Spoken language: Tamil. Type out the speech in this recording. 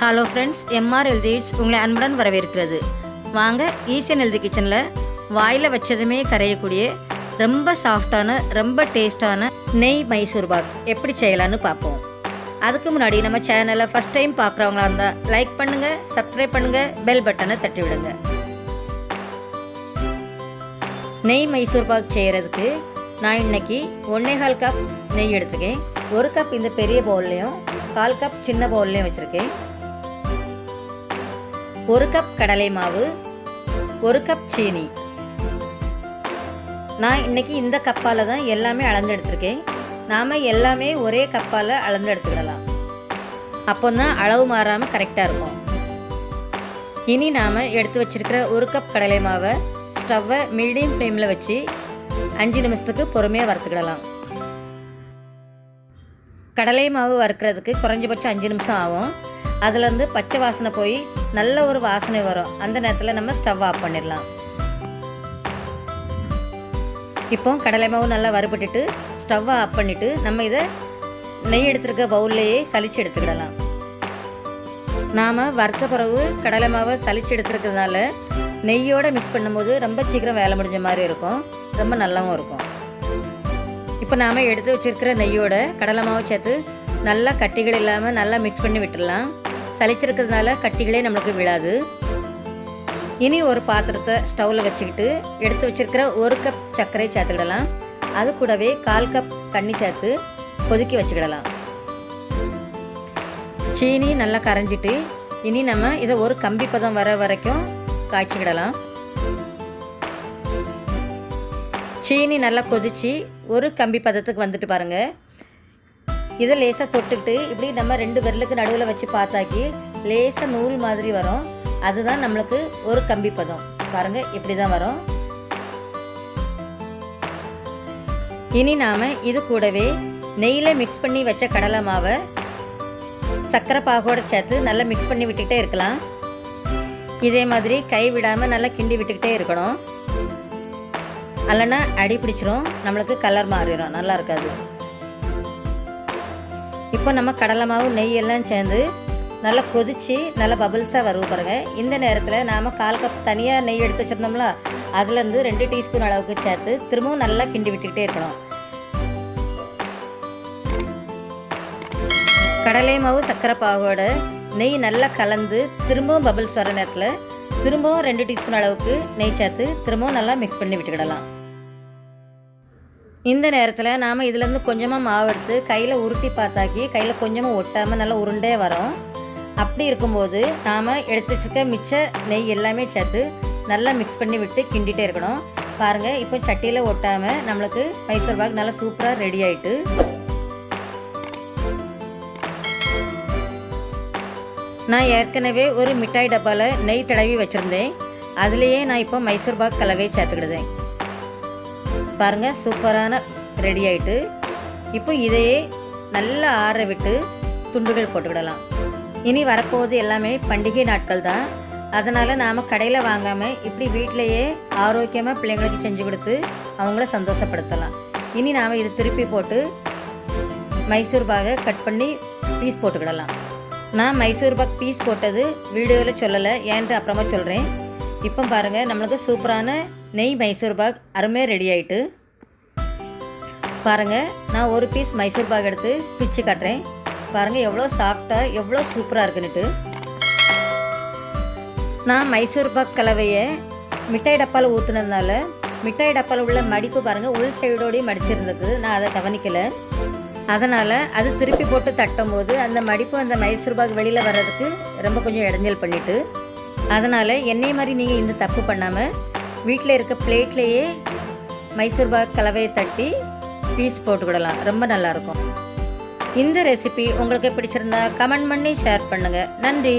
Hello friends, MR healthy eats உங்களை அன்புடன் வரவேற்கிறது. வாங்க, ஈஸியன் ஹெல்தி கிச்சனில் வாயில் வச்சதுமே கரையக்கூடிய ரொம்ப சாஃப்டான ரொம்ப டேஸ்டான நெய் மைசூர் பாக் எப்படி செய்யலான்னு பார்ப்போம். அதுக்கு முன்னாடி நம்ம சேனலை ஃபஸ்ட் டைம் பார்க்குறவங்களா இருந்தால் லைக் பண்ணுங்கள், சப்ஸ்கிரைப் பண்ணுங்கள், பெல் பட்டனை தட்டி விடுங்க. நெய் மைசூர் பாக் செய்கிறதுக்கு நான் இன்றைக்கி 1.25 கப் நெய் எடுத்துக்கேன். 1 கப் இந்த பெரிய பவுல்லையும் 1/4 கப் சின்ன பவுல்லையும் வச்சுருக்கேன். 1 கப் கடலை மாவு, 1 கப் சீனி. நான் இன்றைக்கி இந்த கப்பால் தான் எல்லாமே அளந்து எடுத்துருக்கேன். நாம் எல்லாமே ஒரே கப்பால் அளந்து எடுத்துக்கிடலாம். அப்போ தான் அளவு மாறாமல் கரெக்டாக இருக்கும். இனி நாம் எடுத்து வச்சுருக்கிற 1 கப் கடலை மாவை ஸ்டவ்வை மீடியம் ஃப்ளேமில் வச்சு 5 நிமிஷத்துக்கு பொறுமையாக வறுத்துக்கிடலாம். கடலை மாவு வறுக்கிறதுக்கு குறைஞ்சபட்சம் 5 நிமிஷம் ஆகும். அதுலேருந்து பச்சை வாசனை போய் நல்ல ஒரு வாசனை வரும். அந்த நேரத்தில் நம்ம ஸ்டவ் ஆஃப் பண்ணிடலாம். இப்போ கடலை மாவு நல்லா வறுபட்டுட்டு ஸ்டவ்வை ஆஃப் பண்ணிவிட்டு நம்ம இதை நெய் எடுத்துருக்க பவுல்லையே சலிச்சு எடுத்துக்கிடலாம். நாம் வறுத்த பிறகு கடலை மாவை சலிச்சு எடுத்துருக்கிறதுனால நெய்யோடு மிக்ஸ் பண்ணும்போது ரொம்ப சீக்கிரம் வேலை முடிஞ்ச மாதிரி இருக்கும், ரொம்ப நல்லாவும் இருக்கும். இப்போ நாம் எடுத்து வச்சுருக்கிற நெய்யோட கடலை மாவு சேர்த்து நல்லா கட்டிகள் இல்லாமல் நல்லா மிக்ஸ் பண்ணி விட்டுடலாம். சலிச்சிருக்கிறதுனால கட்டிகளே நம்மளுக்கு விழாது. இனி ஒரு பாத்திரத்தை ஸ்டவ்வில் வச்சுக்கிட்டு எடுத்து வச்சுருக்கிற 1 கப் சர்க்கரை சேர்த்துக்கிடலாம். அது கூடவே 1/4 கப் தண்ணி சேர்த்து கொதிக்க வச்சுக்கிடலாம். சீனி நல்லா கரைஞ்சிட்டு இனி நம்ம இதை ஒரு கம்பி பதம் வர வரைக்கும் காய்ச்சிக்கிடலாம். சீனி நல்லா கொதித்து ஒரு கம்பி பதத்துக்கு வந்துட்டு பாருங்கள். இதை லேசாக தொட்டுக்கிட்டு இப்படி நம்ம 2 விரலுக்கு நடுவில் வச்சு பார்த்தாக்கி லேசாக நூல் மாதிரி வரும். அதுதான் நம்மளுக்கு ஒரு கம்பி பதம். பாருங்கள், இப்படி தான் வரும். இனி நாம் இது கூடவே நெய்யில் மிக்ஸ் பண்ணி வச்ச கடலை மாவை சர்க்கரை பாகோடு சேர்த்து நல்லா மிக்ஸ் பண்ணி விட்டுக்கிட்டே இருக்கலாம். இதே மாதிரி கை விடாமல் நல்லா கிண்டி விட்டுக்கிட்டே இருக்கணும். இல்லைன்னா அடி பிடிச்சிரும், நம்மளுக்கு கலர் மாறிடும், நல்லா இருக்காது. இப்போ நம்ம கடலை மாவு நெய் எல்லாம் சேர்ந்து நல்லா கொதித்து நல்லா பபிள்ஸாக வருவோம் பாருங்கள். இந்த நேரத்தில் நாம் 1/4 கப் தனியாக நெய் எடுத்து வச்சுருந்தோம்ல, அதுலேருந்து 2 டீஸ்பூன் அளவுக்கு சேர்த்து திரும்பவும் நல்லா கிண்டி விட்டுக்கிட்டே இருக்கணும். கடலை மாவு சர்க்கரை பாகோட நெய் நல்லா கலந்து திரும்பவும் பபிள்ஸ் வர நேரத்தில் திரும்பவும் 2 டீஸ்பூன் அளவுக்கு நெய் சேர்த்து திரும்பவும் நல்லா மிக்ஸ் பண்ணி விட்டுக்கிடலாம். இந்த நேரத்தில் நாம் இதிலேருந்து கொஞ்சமாக மாவு எடுத்து கையில் உருட்டி பார்த்தாக்கி கையில் கொஞ்சமாக ஒட்டாமல் நல்லா உருண்டே வரும். அப்படி இருக்கும்போது நாம் எடுத்து வச்சுக்க மிச்ச நெய் எல்லாமே சேர்த்து நல்லா மிக்ஸ் பண்ணி விட்டு கிண்டிகிட்டே இருக்கணும். பாருங்கள், இப்போ சட்டியில் ஒட்டாமல் நம்மளுக்கு மைசூர் பாக் நல்லா சூப்பராக ரெடி ஆகிட்டு. நான் ஏற்கனவே ஒரு மிட்டாய் டப்பாவில் நெய் தடவி வச்சுருந்தேன். அதுலேயே நான் இப்போ மைசூர் பாக் கலவையை சேர்த்துக்கிடுதேன். பாருங்கள், சூப்பரான ரெடி ஆகிட்டு. இப்போ இதையே நல்லா ஆற விட்டு துண்டுகள் போட்டுக்கிடலாம். இனி வரப்போகுது எல்லாமே பண்டிகை நாட்கள் தான். அதனால் நாம் கடையில் வாங்காமல் இப்படி வீட்டிலையே ஆரோக்கியமாக பிள்ளைங்களுக்கு செஞ்சு கொடுத்து அவங்கள சந்தோஷப்படுத்தலாம். இனி நாம் இதை திருப்பி போட்டு மைசூர் பாகை கட் பண்ணி பீஸ் போட்டுக்கிடலாம். நான் மைசூர் பாக் பீஸ் போட்டது வீடியோவில் சொல்லலை, ஏன்ட்டு அப்புறமா சொல்கிறேன். இப்போ பாருங்கள், நம்மளுக்கு சூப்பரான நெய் மைசூர் பாக் அருமையாக ரெடி ஆகிட்டு. பாருங்கள், நான் ஒரு பீஸ் மைசூர் பாக் எடுத்து பிச்சு காட்டுறேன். பாருங்கள் எவ்வளோ சாஃப்டாக எவ்வளோ சூப்பராக இருக்குன்னுட்டு. நான் மைசூர் பாக் கலவையை மிட்டாய் டப்பாவில் ஊற்றுனதுனால மிட்டாய் டப்பாவில் உள்ள மடிப்பு பாருங்கள் உள் சைடோடையும் மடிச்சிருந்தது. நான் அதை கவனிக்கலை. அதனால் அது திருப்பி போட்டு தட்டும் போது அந்த மடிப்பு அந்த மைசூர் பாக் வெளியில் வர்றதுக்கு ரொம்ப கொஞ்சம் இடைஞ்சல் பண்ணிவிட்டு. அதனால் என்னைய மாதிரி நீங்கள் இந்த தப்பு பண்ணாமல் வீட்டில் இருக்க பிளேட்லேயே மைசூர் பாக் கலவையை தட்டி பீஸ் போட்டுக்கிடலாம், ரொம்ப நல்லாயிருக்கும். இந்த ரெசிபி உங்களுக்கு பிடிச்சிருந்தா கமெண்ட் பண்ணி ஷேர் பண்ணுங்கள். நன்றி.